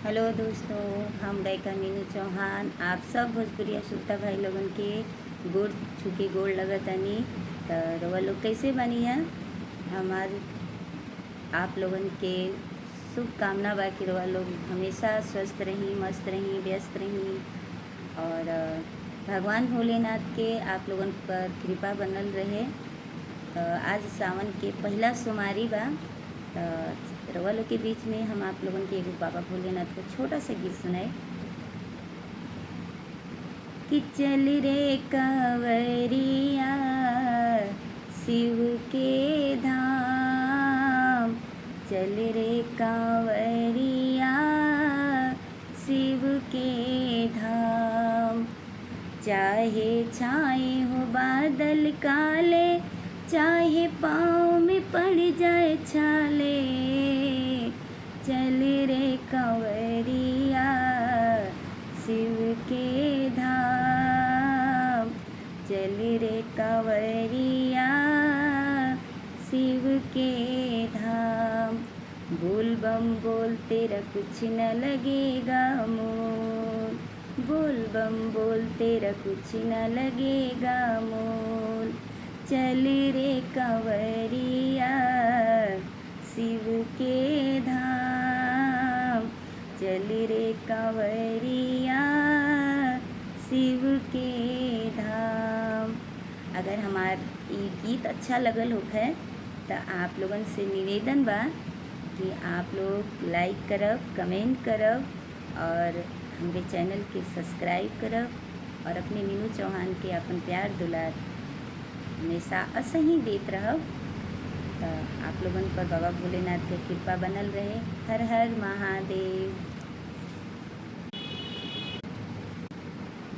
Hello दोस्तों, हम गायिका मीनू चौहान आप सब भोजपुरिया श्रोता भाई लोगन के गोड़ छुके गोड़ लगतनी। तो रउआ लोग कैसे बनिया। हमार आप लोगन के शुभकामना बा कि रउआ लोग हमेशा स्वस्थ रही, मस्त रही, व्यस्त रही और भगवान भोलेनाथ के आप लोगन पर कृपा बनल रहे। तो आज सावन के पहला सोमवारी बा। तो रउआ लोग के बीच में हम आप लोगन के एगो बाबा भोलेनाथ को छोटा सा गीत सुनाए कि चल रे कांवरिया शिव के धाम, चल रे कांवरिया शिव के धाम। चाहे छाए हो बादल काले, चाहे पाँव में पड़ जाए छाले, चल रे कांवरिया शिव के धाम, चल रे कांवरिया शिव के धाम। बोल बम बोल तेरा कुछ न लगेगा मोल, बोल बम बोल तेरा कुछ न लगेगा मोल। चल रे कांवरिया शिव के धाम, चल रे कांवरिया शिव के धाम। अगर हमार ये गीत अच्छा लगल होखे तो आप लोगन से निवेदन बा कि आप लोग लाइक करब, कमेंट करब और हमारे चैनल के सब्सक्राइब करब और अपने मीनू चौहान के अपन प्यार दुलार हमेशा ऐसे ही देत रहब। तो आप लोगन पर बाबा भोलेनाथ के कृपा बनल रहे। हर हर महादेव।